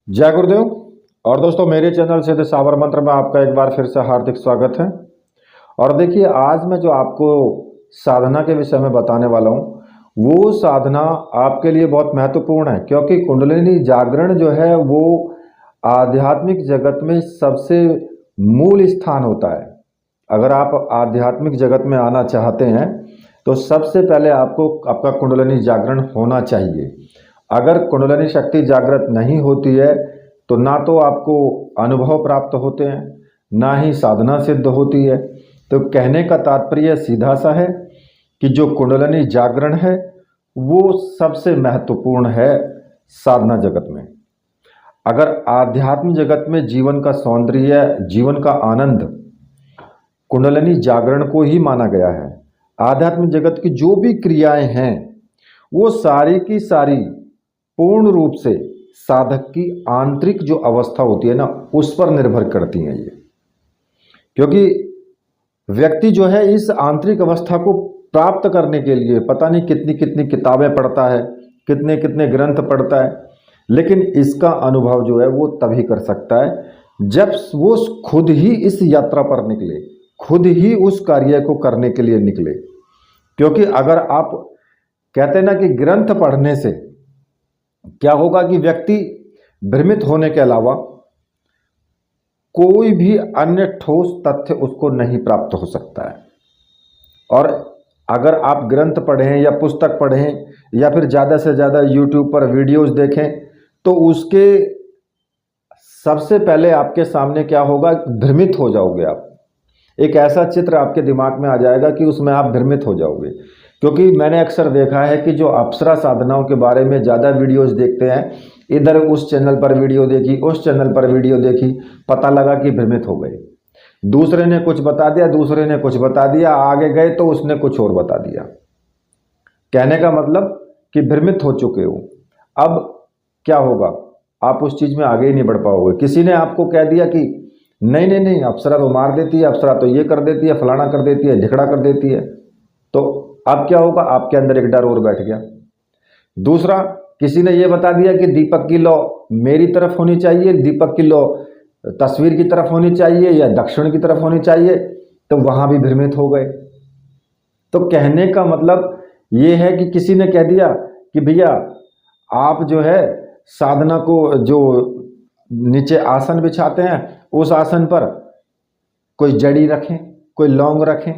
जय गुरुदेव। और दोस्तों, मेरे चैनल सिद्ध सावर मंत्र में आपका एक बार फिर से हार्दिक स्वागत है। और देखिए, आज मैं जो आपको साधना के विषय में बताने वाला हूँ, वो साधना आपके लिए बहुत महत्वपूर्ण है, क्योंकि कुंडलिनी जागरण जो है वो आध्यात्मिक जगत में सबसे मूल स्थान होता है। अगर आप आध्यात्मिक जगत में आना चाहते हैं तो सबसे पहले आपको आपका कुंडलिनी जागरण होना चाहिए। अगर कुंडलिनी शक्ति जागृत नहीं होती है तो ना तो आपको अनुभव प्राप्त होते हैं, ना ही साधना सिद्ध होती है। तो कहने का तात्पर्य सीधा सा है कि जो कुंडलिनी जागरण है वो सबसे महत्वपूर्ण है साधना जगत में। अगर आध्यात्म जगत में जीवन का सौंदर्य, जीवन का आनंद कुंडलिनी जागरण को ही माना गया है। आध्यात्म जगत की जो भी क्रियाएं हैं वो सारी की सारी पूर्ण रूप से साधक की आंतरिक जो अवस्था होती है ना, उस पर निर्भर करती हैं ये। क्योंकि व्यक्ति जो है इस आंतरिक अवस्था को प्राप्त करने के लिए पता नहीं कितनी कितनी किताबें पढ़ता है, कितने कितने ग्रंथ पढ़ता है, लेकिन इसका अनुभव जो है वो तभी कर सकता है जब वो खुद ही इस यात्रा पर निकले, खुद ही उस कार्य को करने के लिए निकले। क्योंकि अगर आप कहते हैं ना कि ग्रंथ पढ़ने से क्या होगा कि व्यक्ति भ्रमित होने के अलावा कोई भी अन्य ठोस तथ्य उसको नहीं प्राप्त हो सकता है। और अगर आप ग्रंथ पढ़ें या पुस्तक पढ़ें या फिर ज़्यादा से ज़्यादा यूट्यूब पर वीडियोस देखें तो उसके सबसे पहले आपके सामने क्या होगा, भ्रमित हो जाओगे आप। एक ऐसा चित्र आपके दिमाग में आ जाएगा कि उसमें आप भ्रमित हो जाओगे। क्योंकि मैंने अक्सर देखा है कि जो अप्सरा साधनाओं के बारे में ज़्यादा वीडियोस देखते हैं, इधर उस चैनल पर वीडियो देखी, उस चैनल पर वीडियो देखी, पता लगा कि भ्रमित हो गए। दूसरे ने कुछ बता दिया, दूसरे ने कुछ बता दिया, आगे गए तो उसने कुछ और बता दिया। कहने का मतलब कि भ्रमित हो चुके हो। अब क्या होगा, आप उस चीज़ में आगे ही नहीं बढ़ पाओगे। किसी ने आपको कह दिया कि नहीं नहीं नहीं, अप्सरा तो मार देती है, अप्सरा तो ये कर देती है, फलाना कर देती है, ढिकड़ा कर देती है, तो अब क्या होगा, आपके अंदर एक डर और बैठ गया। दूसरा, किसी ने ये बता दिया कि दीपक की लौ मेरी तरफ होनी चाहिए, दीपक की लौ तस्वीर की तरफ होनी चाहिए या दक्षिण की तरफ होनी चाहिए, तो वहां भी भ्रमित हो गए। तो कहने का मतलब ये है कि किसी ने कह दिया कि भैया आप जो है साधना को, जो नीचे आसन बिछाते हैं उस आसन पर कोई जड़ी रखें, कोई लौंग रखें,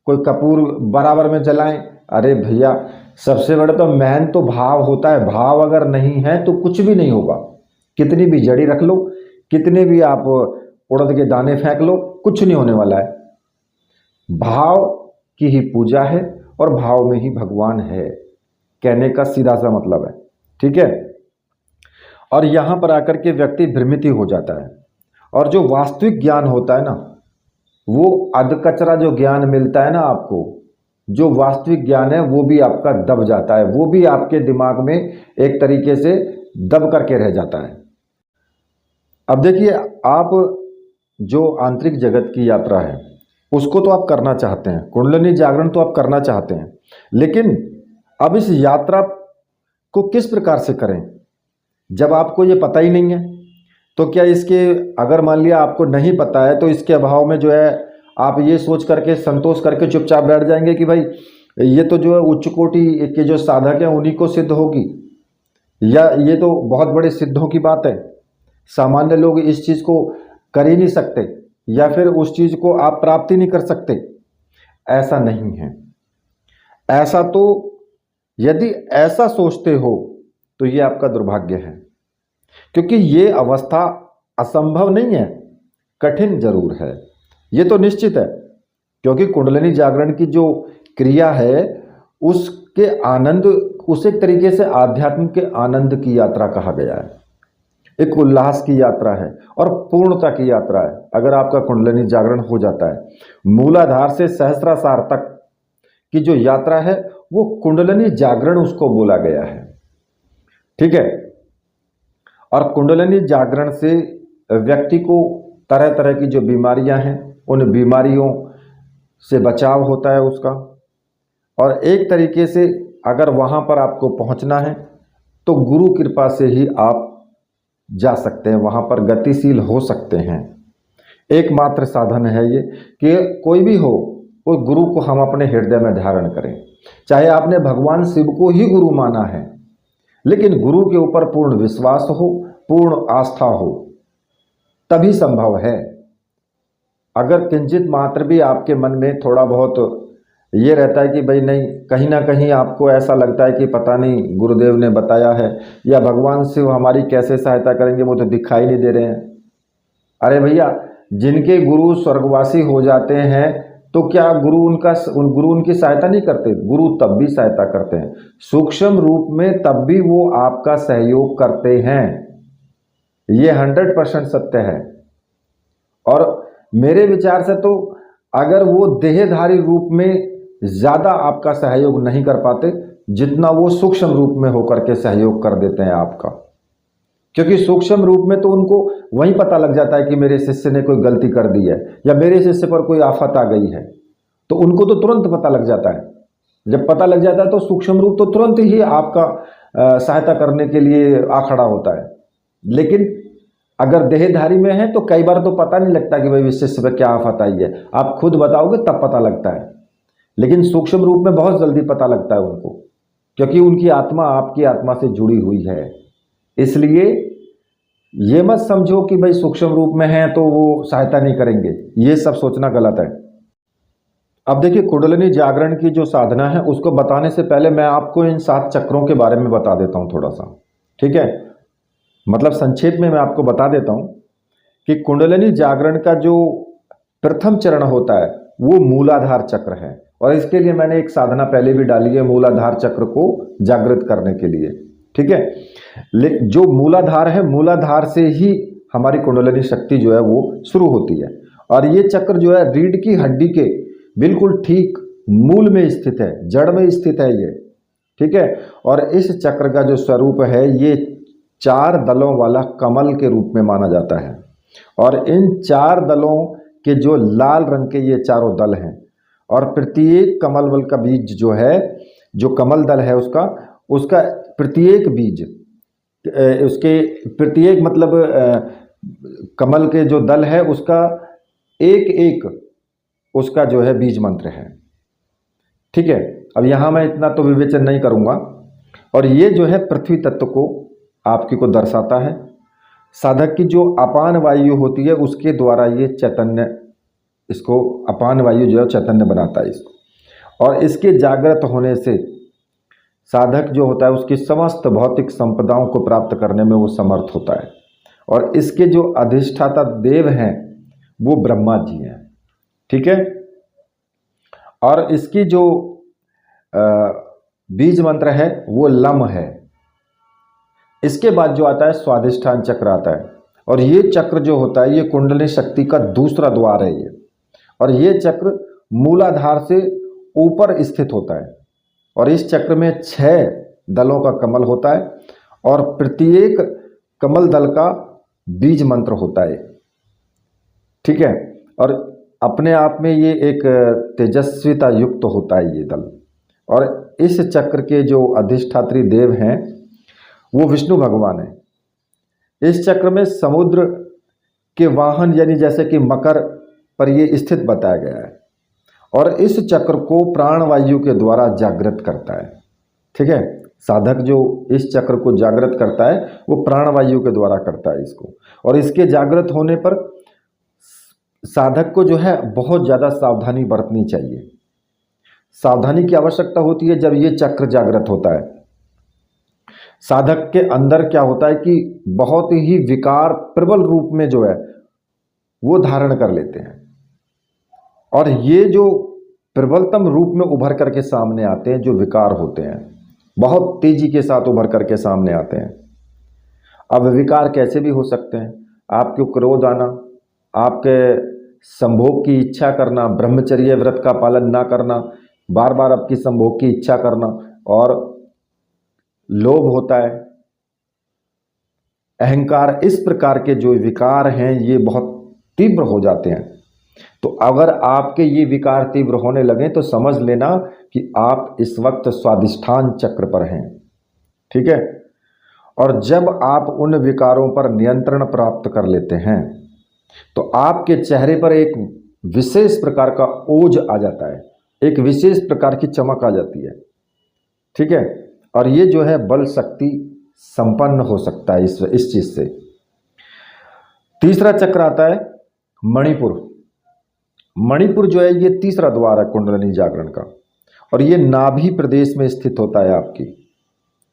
कोई कपूर बराबर में जलाएं। अरे भैया, सबसे बड़ा तो मेन तो भाव होता है। भाव अगर नहीं है तो कुछ भी नहीं होगा। कितनी भी जड़ी रख लो, कितने भी आप उड़द के दाने फेंक लो, कुछ नहीं होने वाला है। भाव की ही पूजा है और भाव में ही भगवान है, कहने का सीधा सा मतलब है। ठीक है। और यहां पर आकर के व्यक्ति भ्रमित ही हो जाता है। और जो वास्तविक ज्ञान होता है ना, वो अधकचरा जो ज्ञान मिलता है ना आपको, जो वास्तविक ज्ञान है वो भी आपका दब जाता है, वो भी आपके दिमाग में एक तरीके से दब करके रह जाता है। अब देखिए, आप जो आंतरिक जगत की यात्रा है उसको तो आप करना चाहते हैं, कुंडलिनी जागरण तो आप करना चाहते हैं, लेकिन अब इस यात्रा को किस प्रकार से करें जब आपको ये पता ही नहीं है। तो क्या इसके, अगर मान लिया आपको नहीं पता है तो इसके अभाव में जो है आप ये सोच करके, संतोष करके चुपचाप बैठ जाएंगे कि भाई ये तो जो है उच्च कोटि के जो साधक हैं उन्हीं को सिद्ध होगी, या ये तो बहुत बड़े सिद्धों की बात है, सामान्य लोग इस चीज़ को कर ही नहीं सकते, या फिर उस चीज़ को आप प्राप्त ही नहीं कर सकते। ऐसा नहीं है। ऐसा तो, यदि ऐसा सोचते हो तो ये आपका दुर्भाग्य है, क्योंकि ये अवस्था असंभव नहीं है, कठिन जरूर है, ये तो निश्चित है। क्योंकि कुंडलिनी जागरण की जो क्रिया है उसके आनंद, उस एक तरीके से आध्यात्म के आनंद की यात्रा कहा गया है, एक उल्लास की यात्रा है और पूर्णता की यात्रा है। अगर आपका कुंडलिनी जागरण हो जाता है, मूलाधार से सहस्रासार तक की जो यात्रा है वो कुंडलिनी जागरण उसको बोला गया है। ठीक है। और कुंडलिनी जागरण से व्यक्ति को तरह तरह की जो बीमारियां हैं उन बीमारियों से बचाव होता है उसका। और एक तरीके से अगर वहां पर आपको पहुंचना है तो गुरु कृपा से ही आप जा सकते हैं, वहाँ पर गतिशील हो सकते हैं। एकमात्र साधन है ये कि कोई भी हो उस गुरु को हम अपने हृदय में धारण करें। चाहे आपने भगवान शिव को ही गुरु माना है, लेकिन गुरु के ऊपर पूर्ण विश्वास हो, पूर्ण आस्था हो, तभी संभव है। अगर किंचित मात्र भी आपके मन में थोड़ा बहुत ये रहता है कि भाई नहीं, कहीं ना कहीं आपको ऐसा लगता है कि पता नहीं गुरुदेव ने बताया है या भगवान शिव हमारी कैसे सहायता करेंगे, वो तो दिखाई नहीं दे रहे हैं। अरे भैया, जिनके गुरु स्वर्गवासी हो जाते हैं तो क्या गुरु उनकी सहायता नहीं करते? गुरु तब भी सहायता करते हैं, सूक्ष्म रूप में तब भी वो आपका सहयोग करते हैं। ये 100% सत्य है। और मेरे विचार से तो अगर वो देहधारी रूप में ज़्यादा आपका सहयोग नहीं कर पाते जितना वो सूक्ष्म रूप में होकर के सहयोग कर देते हैं आपका, क्योंकि सूक्ष्म रूप में तो उनको वहीं पता लग जाता है कि मेरे शिष्य ने कोई गलती कर दी है या मेरे शिष्य पर कोई आफत आ गई है, तो उनको तो तुरंत पता लग जाता है। जब पता लग जाता है तो सूक्ष्म रूप तो तुरंत ही आपका सहायता करने के लिए आ खड़ा होता है। लेकिन अगर देहधारी में है तो कई बार तो पता नहीं लगता कि भाई शिष्य पर क्या आफत आई है, आप खुद बताओगे तब पता लगता है। लेकिन सूक्ष्म रूप में बहुत जल्दी पता लगता है उनको, क्योंकि उनकी आत्मा आपकी आत्मा से जुड़ी हुई है। इसलिए ये मत समझो कि भाई सूक्ष्म रूप में है तो वो सहायता नहीं करेंगे, ये सब सोचना गलत है। अब देखिए, कुंडलिनी जागरण की जो साधना है उसको बताने से पहले मैं आपको इन 7 चक्रों के बारे में बता देता हूँ थोड़ा सा, ठीक है? मतलब संक्षेप में मैं आपको बता देता हूँ कि कुंडलिनी जागरण का जो प्रथम चरण होता है वो मूलाधार चक्र है। और इसके लिए मैंने एक साधना पहले भी डाली है, मूलाधार चक्र को जागृत करने के लिए, ठीक है? जो मूलाधार है, मूलाधार से ही हमारी कुंडलिनी शक्ति जो है वो शुरू होती है। और ये चक्र जो है रीढ़ की हड्डी के बिल्कुल ठीक मूल में स्थित है, जड़ में स्थित है ये, ठीक है? और इस चक्र का जो स्वरूप है ये 4 दलों वाला कमल के रूप में माना जाता है। और इन 4 दलों के जो लाल रंग के ये चारों दल हैं, और प्रत्येक कमल बल का बीज जो है, जो कमल दल है उसका प्रत्येक बीज, उसके प्रत्येक मतलब कमल के जो दल है उसका एक एक उसका जो है बीज मंत्र है, ठीक है? अब यहाँ मैं इतना तो विवेचन नहीं करूँगा। और ये जो है पृथ्वी तत्व को आपकी को दर्शाता है। साधक की जो अपान वायु होती है उसके द्वारा ये चैतन्य, इसको अपान वायु जो है चैतन्य बनाता है इसको। और इसके जागृत होने से साधक जो होता है उसकी समस्त भौतिक संपदाओं को प्राप्त करने में वो समर्थ होता है। और इसके जो अधिष्ठाता देव हैं वो ब्रह्मा जी हैं, ठीक है? और इसकी जो बीज मंत्र है वो लम है। इसके बाद जो आता है स्वादिष्ठान चक्र आता है। और ये चक्र जो होता है ये कुंडलिनी शक्ति का दूसरा द्वार है ये। और ये चक्र मूलाधार से ऊपर स्थित होता है। और इस चक्र में 6 दलों का कमल होता है और प्रत्येक कमल दल का बीज मंत्र होता है, ठीक है? और अपने आप में ये एक तेजस्विता युक्त होता है ये दल। और इस चक्र के जो अधिष्ठात्री देव हैं वो विष्णु भगवान है। इस चक्र में समुद्र के वाहन यानी जैसे कि मकर पर ये स्थित बताया गया है। और इस चक्र को प्राणवायु के द्वारा जागृत करता है, ठीक है? साधक जो इस चक्र को जागृत करता है वो प्राणवायु के द्वारा करता है इसको। और इसके जागृत होने पर साधक को जो है बहुत ज़्यादा सावधानी बरतनी चाहिए। सावधानी की आवश्यकता होती है जब ये चक्र जागृत होता है। साधक के अंदर क्या होता है कि बहुत ही विकार प्रबल रूप में जो है वो धारण कर लेते हैं। और ये जो प्रबलतम रूप में उभर करके सामने आते हैं, जो विकार होते हैं बहुत तेजी के साथ उभर करके सामने आते हैं। अब विकार कैसे भी हो सकते हैं? आपके क्रोध आना, आपके संभोग की इच्छा करना, ब्रह्मचर्य व्रत का पालन ना करना, बार बार आपकी संभोग की इच्छा करना, और लोभ होता है, अहंकार, इस प्रकार के जो विकार हैं ये बहुत तीव्र हो जाते हैं। तो अगर आपके ये विकार तीव्र होने लगे तो समझ लेना कि आप इस वक्त स्वादिष्ठान चक्र पर हैं, ठीक है? और जब आप उन विकारों पर नियंत्रण प्राप्त कर लेते हैं तो आपके चेहरे पर एक विशेष प्रकार का ओज आ जाता है, एक विशेष प्रकार की चमक आ जाती है। ठीक है, और ये जो है बल शक्ति संपन्न हो सकता है इस चीज से। तीसरा चक्र आता है मणिपुर। मणिपुर जो है ये तीसरा द्वार है कुंडलिनी जागरण का, और ये नाभि प्रदेश में स्थित होता है, आपकी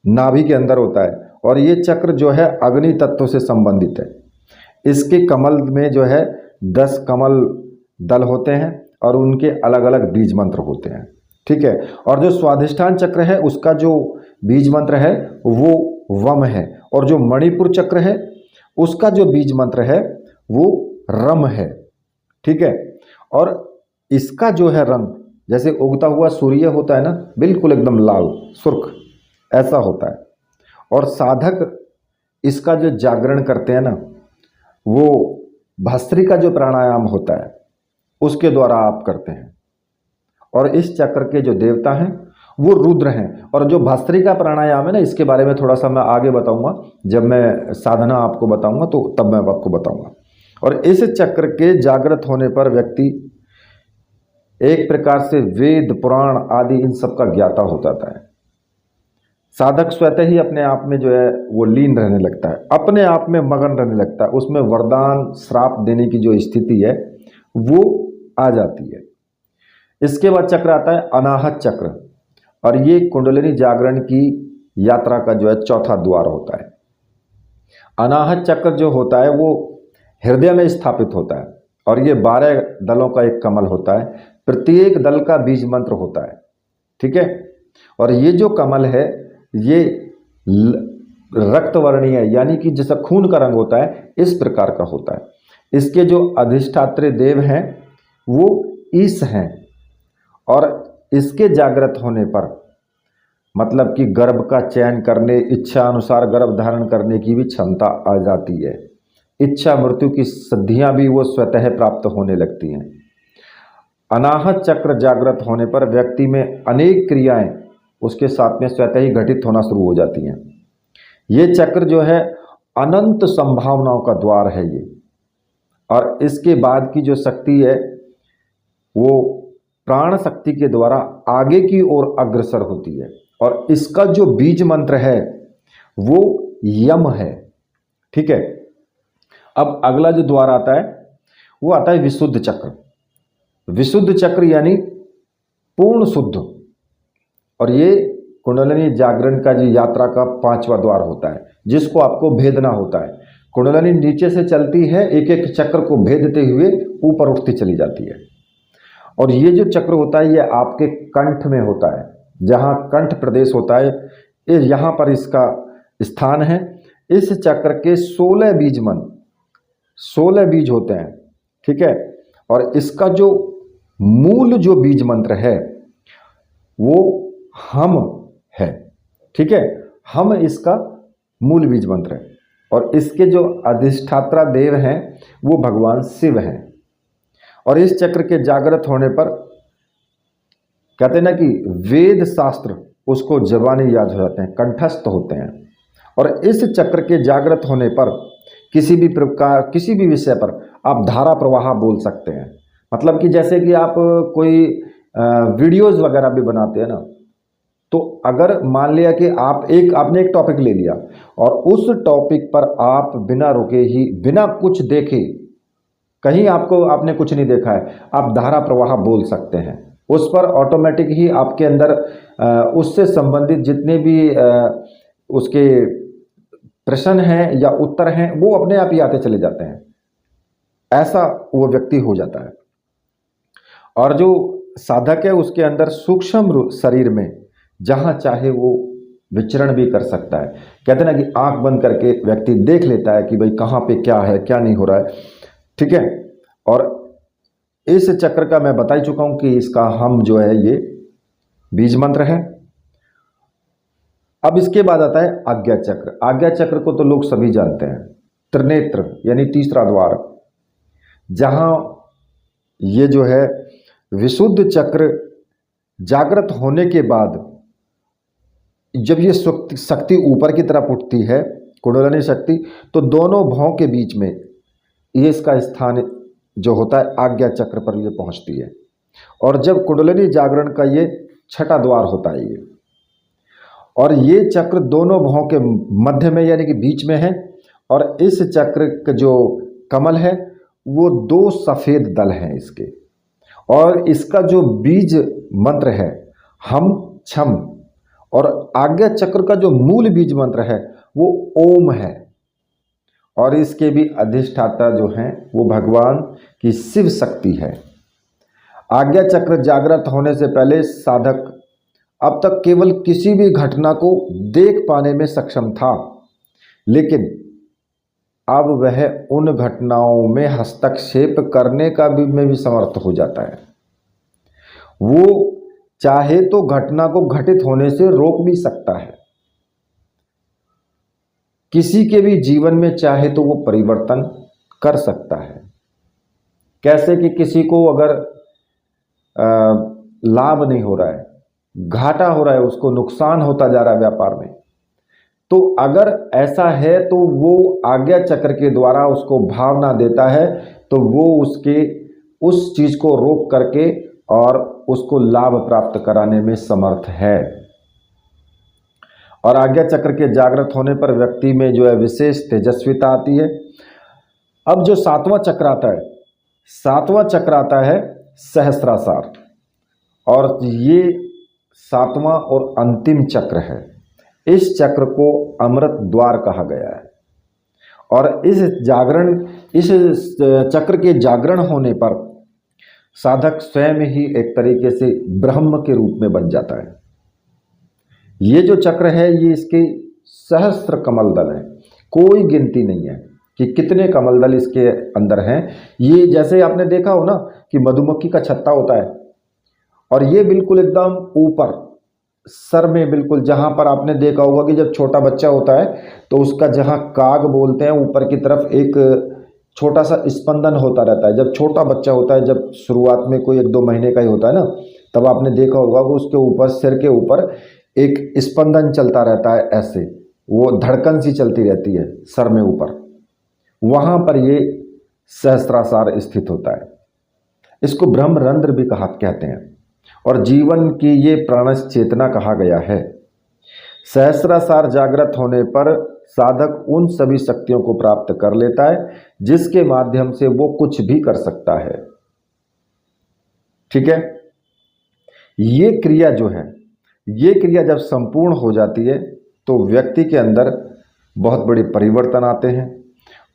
नाभि के अंदर होता है। और ये चक्र जो है अग्नि तत्व से संबंधित है। इसके कमल में जो है 10 कमल दल होते हैं और उनके अलग अलग बीज मंत्र होते हैं। ठीक है, और जो स्वाधिष्ठान चक्र है उसका जो बीज मंत्र है वो वम है, और जो मणिपुर चक्र है उसका जो बीज मंत्र है वो रम है। ठीक है, और इसका जो है रंग जैसे उगता हुआ सूर्य होता है ना, बिल्कुल एकदम लाल सुर्ख ऐसा होता है। और साधक इसका जो जागरण करते हैं ना, वो भस्त्रिका जो प्राणायाम होता है उसके द्वारा आप करते हैं। और इस चक्र के जो देवता हैं वो रुद्र हैं। और जो भस्त्रिका प्राणायाम है ना, इसके बारे में थोड़ा सा मैं आगे बताऊंगा, जब मैं साधना आपको बताऊंगा तो तब मैं आपको बताऊंगा। और इस चक्र के जागृत होने पर व्यक्ति एक प्रकार से वेद पुराण आदि इन सब का ज्ञाता हो जाता है। साधक स्वतः ही अपने आप में जो है वो लीन रहने लगता है, अपने आप में मगन रहने लगता है, उसमें वरदान श्राप देने की जो स्थिति है वो आ जाती है। इसके बाद चक्र आता है अनाहत चक्र, और ये कुंडलिनी जागरण की यात्रा का जो है चौथा द्वार होता है। अनाहत चक्र जो होता है वो हृदय में स्थापित होता है, और ये 12 दलों का एक कमल होता है, प्रत्येक दल का बीज मंत्र होता है। ठीक है, और ये जो कमल है ये रक्त वर्णीय है, यानी कि जैसा खून का रंग होता है इस प्रकार का होता है। इसके जो अधिष्ठात्री देव हैं वो ईश हैं, और इसके जागृत होने पर मतलब कि गर्भ का चयन करने, इच्छा अनुसार गर्भ धारण करने की भी क्षमता आ जाती है। इच्छा मृत्यु की सिद्धियां भी वो स्वतः प्राप्त होने लगती हैं। अनाहत चक्र जागृत होने पर व्यक्ति में अनेक क्रियाएं उसके साथ में स्वतः ही घटित होना शुरू हो जाती हैं। ये चक्र जो है अनंत संभावनाओं का द्वार है ये, और इसके बाद की जो शक्ति है वो प्राण शक्ति के द्वारा आगे की ओर अग्रसर होती है। और इसका जो बीज मंत्र है वो यम है। ठीक है, अब अगला जो द्वार आता है वो आता है विशुद्ध चक्र। विशुद्ध चक्र यानी पूर्ण शुद्ध, और ये कुंडलिनी जागरण का जो यात्रा का 5वां द्वार होता है, जिसको आपको भेदना होता है। कुंडलिनी नीचे से चलती है, एक एक चक्र को भेदते हुए ऊपर उठती चली जाती है। और ये जो चक्र होता है ये आपके कंठ में होता है, जहाँ कंठ प्रदेश होता है, यहाँ पर इसका स्थान है। इस चक्र के 16 बीज मंत्र, 16 बीज होते हैं। ठीक है, और इसका जो मूल जो बीज मंत्र है वो हम है। ठीक है, हम इसका मूल बीज मंत्र है, और इसके जो अधिष्ठात्रा देव हैं वो भगवान शिव हैं। और इस चक्र के जागृत होने पर कहते हैं ना कि वेद शास्त्र उसको जबानी याद हो जाते हैं, कंठस्थ होते हैं। और इस चक्र के जागृत होने पर किसी भी प्रकार, किसी भी विषय पर आप धारा प्रवाह बोल सकते हैं। मतलब कि जैसे कि आप कोई वीडियोस वगैरह भी बनाते हैं ना, तो अगर मान लिया कि आपने एक टॉपिक ले लिया और उस टॉपिक पर आप बिना रुके ही, बिना कुछ देखे, कहीं आपने कुछ नहीं देखा है, आप धारा प्रवाह बोल सकते हैं। उस पर ऑटोमेटिक ही आपके अंदर उससे संबंधित जितने भी उसके प्रश्न हैं या उत्तर हैं वो अपने आप ही आते चले जाते हैं। ऐसा वो व्यक्ति हो जाता है। और जो साधक है उसके अंदर सूक्ष्म शरीर में जहां चाहे वो विचरण भी कर सकता है। कहते हैं ना कि आंख बंद करके व्यक्ति देख लेता है कि भाई कहाँ पे क्या है, क्या नहीं हो रहा है। ठीक है, और इस चक्र का मैं बता ही चुका हूं कि इसका हम जो है ये बीज मंत्र है। अब इसके बाद आता है आज्ञा चक्र। आज्ञा चक्र को तो लोग सभी जानते हैं, त्रिनेत्र यानी तीसरा द्वार, जहां ये जो है विशुद्ध चक्र जागृत होने के बाद जब ये शक्ति ऊपर की तरफ उठती है, कुंडलिनी शक्ति, तो दोनों भौं के बीच में ये इसका स्थान जो होता है आज्ञा चक्र पर ये पहुंचती है। और जब कुंडलिनी जागरण का ये छठा द्वार होता है ये, और ये चक्र दोनों भौं के मध्य में यानी कि बीच में है, और इस चक्र का जो कमल है वो दो सफ़ेद दल हैं इसके, और इसका जो बीज मंत्र है हम छम, और आज्ञा चक्र का जो मूल बीज मंत्र है वो ओम है। और इसके भी अधिष्ठाता जो हैं वो भगवान की शिव शक्ति है। आज्ञा चक्र जागृत होने से पहले साधक अब तक केवल किसी भी घटना को देख पाने में सक्षम था, लेकिन अब वह उन घटनाओं में हस्तक्षेप करने का भी में भी समर्थ हो जाता है। वो चाहे तो घटना को घटित होने से रोक भी सकता है, किसी के भी जीवन में चाहे तो वो परिवर्तन कर सकता है। कैसे कि किसी को अगर लाभ नहीं हो रहा है, घाटा हो रहा है, उसको नुकसान होता जा रहा है व्यापार में, तो अगर ऐसा है तो वो आज्ञा चक्र के द्वारा उसको भावना देता है, तो वो उसके उस चीज़ को रोक करके और उसको लाभ प्राप्त कराने में समर्थ है। और आज्ञा चक्र के जागृत होने पर व्यक्ति में जो है विशेष तेजस्विता आती है। अब जो सातवां चक्र आता है, सातवां चक्र आता है सहस्त्रासार, और ये सातवां और अंतिम चक्र है। इस चक्र को अमृत द्वार कहा गया है। और इस चक्र के जागरण होने पर साधक स्वयं ही एक तरीके से ब्रह्म के रूप में बन जाता है। ये जो चक्र है ये इसके सहस्त्र कमल दल हैं, कोई गिनती नहीं है कि कितने कमल दल इसके अंदर हैं। ये जैसे आपने देखा हो ना कि मधुमक्खी का छत्ता होता है, और ये बिल्कुल एकदम ऊपर सर में, बिल्कुल जहाँ पर आपने देखा होगा कि जब छोटा बच्चा होता है तो उसका जहाँ काग बोलते हैं ऊपर की तरफ एक छोटा सा स्पंदन होता रहता है। जब छोटा बच्चा होता है, जब शुरुआत में कोई 1-2 महीने का ही होता है ना, तब आपने देखा होगा कि उसके ऊपर सिर के ऊपर एक स्पंदन चलता रहता है, ऐसे वो धड़कन सी चलती रहती है सर में ऊपर, वहाँ पर ये सहस्त्रासार स्थित होता है। इसको ब्रह्मरंध्र भी कहते हैं, और जीवन की ये प्राणस चेतना कहा गया है। सहस्त्रासार जागृत होने पर साधक उन सभी शक्तियों को प्राप्त कर लेता है जिसके माध्यम से वो कुछ भी कर सकता है। ठीक है, ये क्रिया जो है, ये क्रिया जब संपूर्ण हो जाती है तो व्यक्ति के अंदर बहुत बड़े परिवर्तन आते हैं,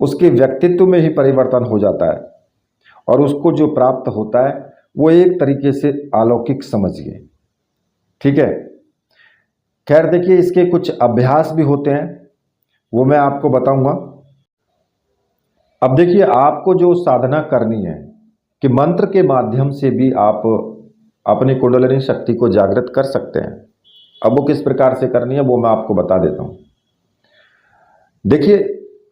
उसके व्यक्तित्व में ही परिवर्तन हो जाता है, और उसको जो प्राप्त होता है वो एक तरीके से अलौकिक समझिए। ठीक है, खैर देखिए इसके कुछ अभ्यास भी होते हैं, वो मैं आपको बताऊंगा। अब देखिए आपको जो साधना करनी है कि मंत्र के माध्यम से भी आप अपनी कुंडलिनी शक्ति को जागृत कर सकते हैं। अब वो किस प्रकार से करनी है वो मैं आपको बता देता हूं। देखिए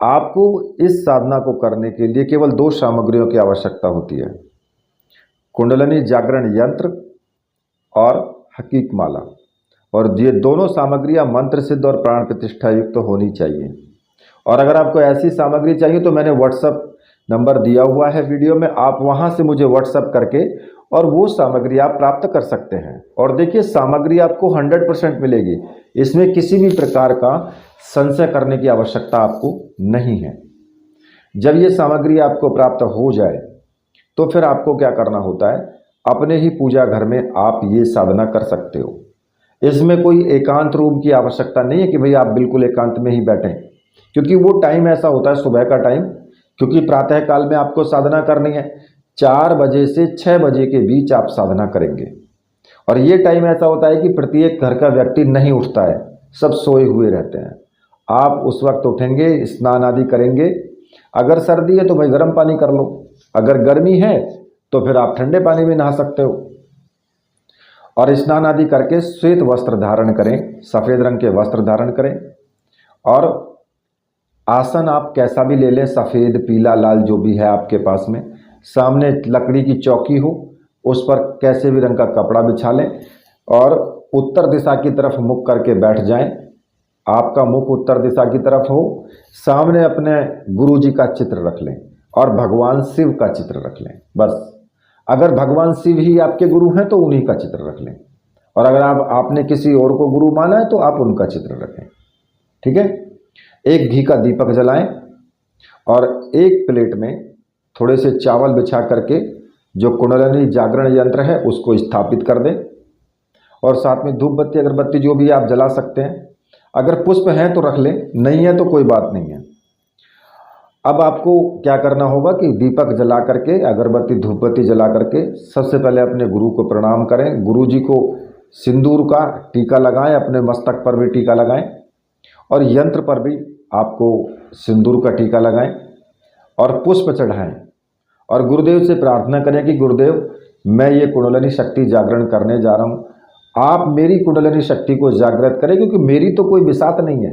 आपको इस साधना को करने के लिए केवल 2 सामग्रियों की आवश्यकता होती है, कुंडलिनी जागरण यंत्र और हकीक माला। और ये दोनों सामग्रियां मंत्र सिद्ध और प्राण प्रतिष्ठा युक्त होनी चाहिए। और अगर आपको ऐसी सामग्री चाहिए तो मैंने व्हाट्सएप नंबर दिया हुआ है वीडियो में, आप वहां से मुझे व्हाट्सएप करके और वो सामग्री आप प्राप्त कर सकते हैं। और देखिए सामग्री आपको 100% मिलेगी, इसमें किसी भी प्रकार का संशय करने की आवश्यकता आपको नहीं है। जब ये सामग्री आपको प्राप्त हो जाए तो फिर आपको क्या करना होता है, अपने ही पूजा घर में आप ये साधना कर सकते हो। इसमें कोई एकांत रूम की आवश्यकता नहीं है कि भाई आप बिल्कुल एकांत में ही बैठें, क्योंकि वो टाइम ऐसा होता है सुबह का टाइम, क्योंकि प्रातः काल में आपको साधना करनी है। 4 बजे से 6 बजे के बीच आप साधना करेंगे, और ये टाइम ऐसा होता है कि प्रत्येक घर का व्यक्ति नहीं उठता है, सब सोए हुए रहते हैं। आप उस वक्त उठेंगे, स्नान आदि करेंगे। अगर सर्दी है तो भाई गर्म पानी कर लो, अगर गर्मी है तो फिर आप ठंडे पानी में नहा सकते हो। और स्नान आदि करके श्वेत वस्त्र धारण करें, सफ़ेद रंग के वस्त्र धारण करें, और आसन आप कैसा भी ले लें, सफ़ेद पीला लाल जो भी है आपके पास में। सामने लकड़ी की चौकी हो, उस पर कैसे भी रंग का कपड़ा बिछा लें, और उत्तर दिशा की तरफ मुख करके बैठ जाएं। आपका मुख उत्तर दिशा की तरफ हो, सामने अपने गुरु जी का चित्र रख लें और भगवान शिव का चित्र रख लें। बस अगर भगवान शिव ही आपके गुरु हैं तो उन्हीं का चित्र रख लें, और अगर आपने किसी और को गुरु माना है तो आप उनका चित्र रखें। ठीक है। एक घी का दीपक जलाएं और एक प्लेट में थोड़े से चावल बिछा करके जो कुंडलिनी जागरण यंत्र है उसको स्थापित कर दें, और साथ में धूप बत्ती अगरबत्ती जो भी आप जला सकते हैं। अगर पुष्प हैं तो रख लें, नहीं है तो कोई बात नहीं है। अब आपको क्या करना होगा कि दीपक जला करके, अगरबत्ती धूप बत्ती जला करके सबसे पहले अपने गुरु को प्रणाम करें। गुरु जी को सिंदूर का टीका लगाएं, अपने मस्तक पर भी टीका लगाएं और यंत्र पर भी आपको सिंदूर का टीका लगाएं और पुष्प चढ़ाएं और गुरुदेव से प्रार्थना करें कि गुरुदेव, मैं ये कुंडलिनी शक्ति जागरण करने जा रहा हूँ, आप मेरी कुंडलिनी शक्ति को जागृत करें, क्योंकि मेरी तो कोई बिसात नहीं है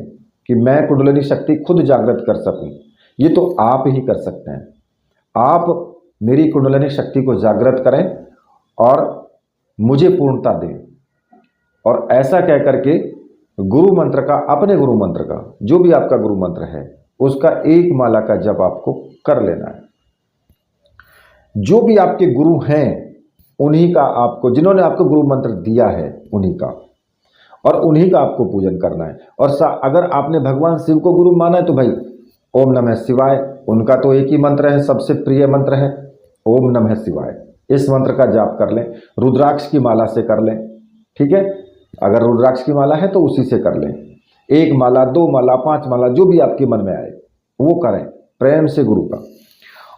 कि मैं कुंडलिनी शक्ति खुद जागृत कर सकूं, ये तो आप ही कर सकते हैं। आप मेरी कुंडलिनी शक्ति को जागृत करें और मुझे पूर्णता दें। और ऐसा कह करके गुरु मंत्र का, अपने गुरु मंत्र का, जो भी आपका गुरु मंत्र है उसका एक माला का जप आपको कर लेना है। जो भी आपके गुरु हैं उन्हीं का आपको, जिन्होंने आपको गुरु मंत्र दिया है उन्हीं का, और उन्हीं का आपको पूजन करना है। और अगर आपने भगवान शिव को गुरु माना है तो भाई ओम नमः शिवाय, उनका तो एक ही मंत्र है, सबसे प्रिय मंत्र है ओम नमः शिवाय। इस मंत्र का जाप कर लें, रुद्राक्ष की माला से कर लें। ठीक है। अगर रुद्राक्ष की माला है तो उसी से कर लें। 1 माला, 2 माला, 5 माला, जो भी आपके मन में आए वो करें प्रेम से गुरु का।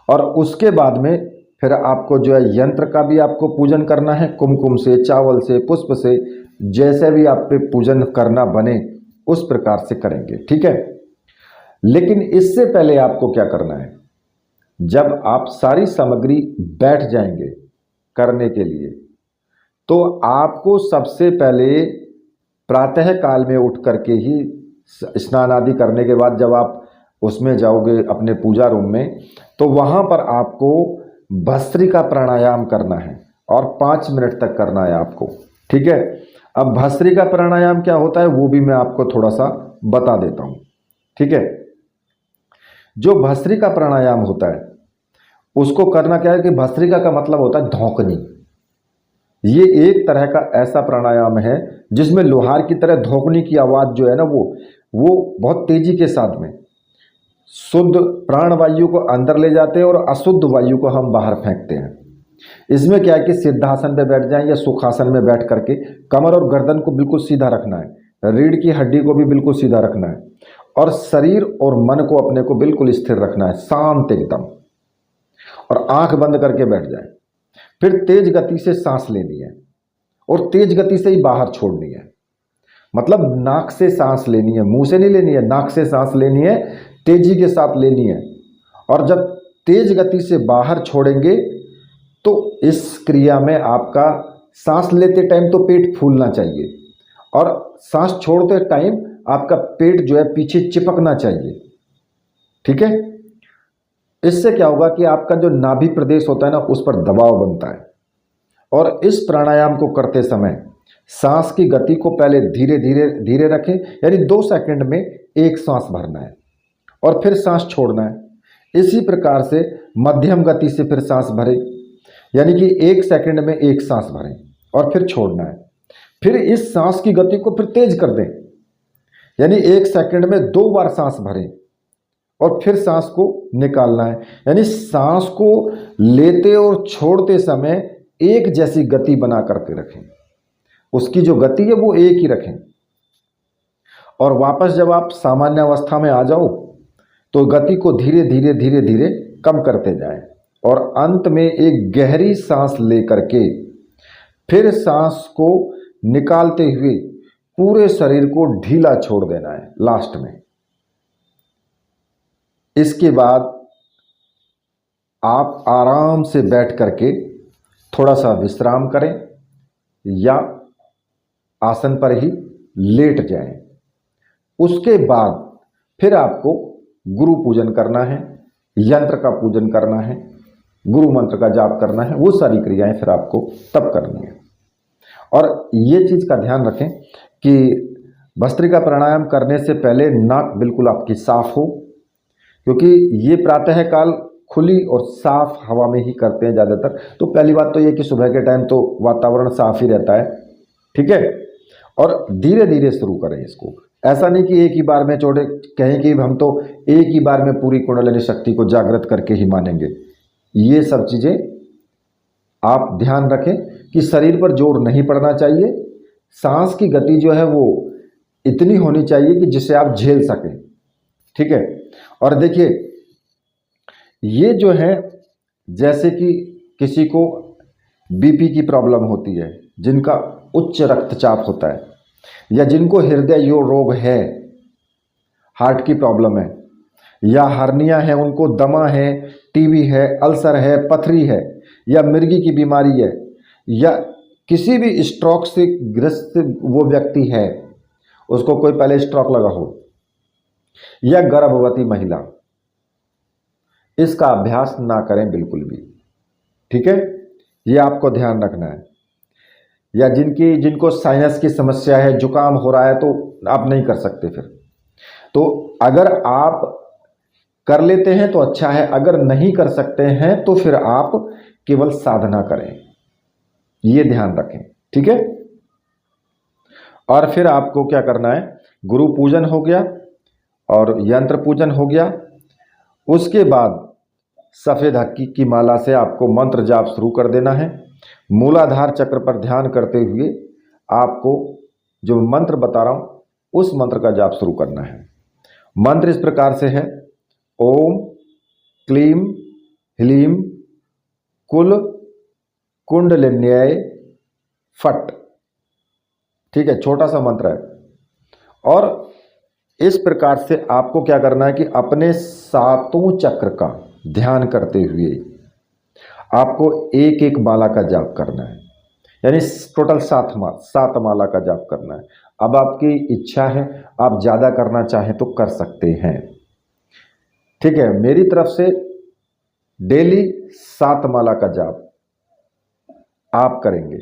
और उसके बाद में फिर आपको जो है यंत्र का भी आपको पूजन करना है, कुमकुम से, चावल से, पुष्प से, जैसे भी आप पे पूजन करना बने उस प्रकार से करेंगे। ठीक है। लेकिन इससे पहले आपको क्या करना है, जब आप सारी सामग्री बैठ जाएंगे करने के लिए, तो आपको सबसे पहले प्रातः काल में उठ करके ही स्नान आदि करने के बाद जब आप उसमें जाओगे अपने पूजा रूम में, तो वहाँ पर आपको भस्त्रिका प्राणायाम करना है और 5 मिनट तक करना है आपको। ठीक है। अब भस्त्रिका प्राणायाम क्या होता है वो भी मैं आपको थोड़ा सा बता देता हूँ। ठीक है। जो भस्त्रिका प्राणायाम होता है उसको करना क्या है कि भस्त्रिका का मतलब होता है धौंकनी। ये एक तरह का ऐसा प्राणायाम है जिसमें लोहार की तरह धौंकनी की आवाज़ जो है ना वो बहुत तेजी के साथ में शुद्ध प्राण वायु को अंदर ले जाते हैं और अशुद्ध वायु को हम बाहर फेंकते हैं। इसमें क्या है कि सिद्धासन पे बैठ जाएं या सुखासन में बैठ करके कमर और गर्दन को बिल्कुल सीधा रखना है, रीढ़ की हड्डी को भी बिल्कुल सीधा रखना है और शरीर और मन को अपने को बिल्कुल स्थिर रखना है, शांत एकदम, और आंख बंद करके बैठ जाए। फिर तेज गति से सांस लेनी है और तेज गति से ही बाहर छोड़नी है। मतलब नाक से सांस लेनी है, मुंह से नहीं लेनी है, नाक से सांस लेनी है, तेजी के साथ लेनी है। और जब तेज गति से बाहर छोड़ेंगे तो इस क्रिया में आपका सांस लेते टाइम तो पेट फूलना चाहिए और सांस छोड़ते टाइम आपका पेट जो है पीछे चिपकना चाहिए। ठीक है। इससे क्या होगा कि आपका जो नाभि प्रदेश होता है ना उस पर दबाव बनता है। और इस प्राणायाम को करते समय सांस की गति को पहले धीरे धीरे धीरे रखें, यानी 2 सेकंड में एक सांस भरना है और फिर सांस छोड़ना है। इसी प्रकार से मध्यम गति से फिर सांस भरें, यानी कि 1 सेकंड में एक सांस भरें और फिर छोड़ना है। फिर इस सांस की गति को फिर तेज कर दें, यानी 1 सेकंड में 2 बार सांस भरें और फिर सांस को निकालना है। यानी सांस को लेते और छोड़ते समय एक जैसी गति बना करके रखें, उसकी जो गति है वो एक ही रखें। और वापस जब आप सामान्य अवस्था में आ जाओ तो गति को धीरे धीरे धीरे धीरे कम करते जाएं और अंत में एक गहरी सांस लेकर के फिर सांस को निकालते हुए पूरे शरीर को ढीला छोड़ देना है लास्ट में। इसके बाद आप आराम से बैठ करके थोड़ा सा विश्राम करें या आसन पर ही लेट जाएं। उसके बाद फिर आपको गुरु पूजन करना है, यंत्र का पूजन करना है, गुरु मंत्र का जाप करना है, वो सारी क्रियाएं फिर आपको तब करनी है। और ये चीज़ का ध्यान रखें कि भस्त्रिका प्राणायाम करने से पहले नाक बिल्कुल आपकी साफ हो, क्योंकि ये प्रातः काल खुली और साफ हवा में ही करते हैं ज़्यादातर। तो पहली बात तो ये कि सुबह के टाइम तो वातावरण साफ ही रहता है, ठीक है। और धीरे धीरे शुरू करें इसको, ऐसा नहीं कि एक ही बार में छोड़े, कहें कि हम तो एक ही बार में पूरी कुंडलिनी शक्ति को जागृत करके ही मानेंगे। ये सब चीज़ें आप ध्यान रखें कि शरीर पर जोर नहीं पड़ना चाहिए, सांस की गति जो है वो इतनी होनी चाहिए कि जिसे आप झेल सकें, ठीक है। और देखिए ये जो है, जैसे कि किसी को बीपी की प्रॉब्लम होती है, जिनका उच्च रक्तचाप होता है, या जिनको हृदय रोग है, हार्ट की प्रॉब्लम है, या हर्निया है, उनको दमा है, टीबी है, अल्सर है, पथरी है, या मिर्गी की बीमारी है, या किसी भी स्ट्रोक से ग्रस्त वो व्यक्ति है, उसको कोई पहले स्ट्रोक लगा हो, या गर्भवती महिला, इसका अभ्यास ना करें बिल्कुल भी, ठीक है। ये आपको ध्यान रखना है। या जिनको साइनस की समस्या है, जुकाम हो रहा है, तो आप नहीं कर सकते फिर। तो अगर आप कर लेते हैं तो अच्छा है, अगर नहीं कर सकते हैं तो फिर आप केवल साधना करें, ये ध्यान रखें, ठीक है। और फिर आपको क्या करना है, गुरु पूजन हो गया और यंत्र पूजन हो गया, उसके बाद सफ़ेद हक्की की माला से आपको मंत्र जाप शुरू कर देना है। मूलाधार चक्र पर ध्यान करते हुए आपको जो मंत्र बता रहा हूँ उस मंत्र का जाप शुरू करना है। मंत्र इस प्रकार से है, ओम क्लीम ह्लीम कुल कुंडलिन्याय फट, ठीक है, छोटा सा मंत्र है। और इस प्रकार से आपको क्या करना है कि अपने सातों चक्र का ध्यान करते हुए आपको एक एक माला का जाप करना है, यानी टोटल सात माला का जाप करना है। अब आपकी इच्छा है, आप ज़्यादा करना चाहें तो कर सकते हैं, ठीक है। मेरी तरफ से डेली 7 माला का जाप आप करेंगे,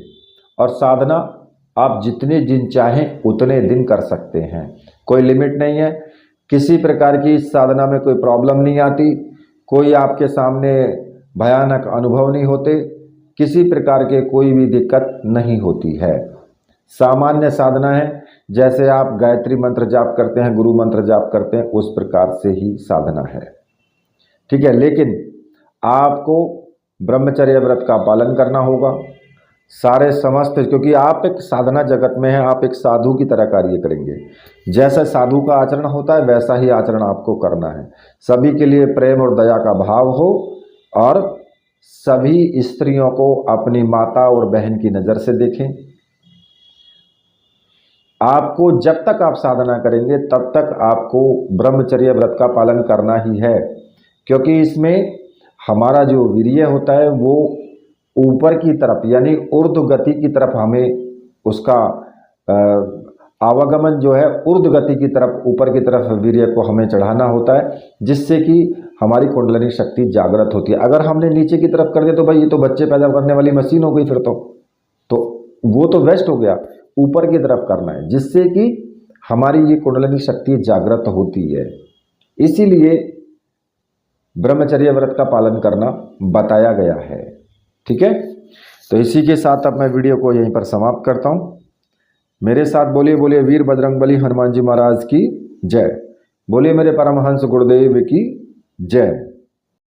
और साधना आप जितने दिन चाहें उतने दिन कर सकते हैं, कोई लिमिट नहीं है। किसी प्रकार की इस साधना में कोई प्रॉब्लम नहीं आती, कोई आपके सामने भयानक अनुभव नहीं होते, किसी प्रकार के कोई भी दिक्कत नहीं होती है। सामान्य साधना है, जैसे आप गायत्री मंत्र जाप करते हैं, गुरु मंत्र जाप करते हैं, उस प्रकार से ही साधना है, ठीक है। लेकिन आपको ब्रह्मचर्य व्रत का पालन करना होगा, सारे समस्त, क्योंकि आप एक साधना जगत में हैं, आप एक साधु की तरह कार्य करेंगे। जैसा साधु का आचरण होता है वैसा ही आचरण आपको करना है। सभी के लिए प्रेम और दया का भाव हो, और सभी स्त्रियों को अपनी माता और बहन की नज़र से देखें। आपको जब तक आप साधना करेंगे तब तक आपको ब्रह्मचर्य व्रत का पालन करना ही है, क्योंकि इसमें हमारा जो वीर्य होता है वो ऊपर की तरफ, यानी ऊर्ध्व गति की तरफ हमें उसका आवागमन जो है ऊर्ध्व गति की तरफ, ऊपर की तरफ वीर्य को हमें चढ़ाना होता है, जिससे कि हमारी कुंडलिनी शक्ति जागृत होती है। अगर हमने नीचे की तरफ कर दिया तो भाई ये तो बच्चे पैदा करने वाली मशीन हो गई, फिर तो वो तो वेस्ट हो गया। ऊपर की तरफ करना है, जिससे कि हमारी ये कुंडलिनी शक्ति जागृत होती है। इसीलिए ब्रह्मचर्य व्रत का पालन करना बताया गया है, ठीक है। तो इसी के साथ अब मैं वीडियो को यहीं पर समाप्त करता हूँ। मेरे साथ बोलिए बोलिए वीर बजरंगबली हनुमान जी महाराज की जय, बोलिए मेरे परमहंस गुरुदेव की जय।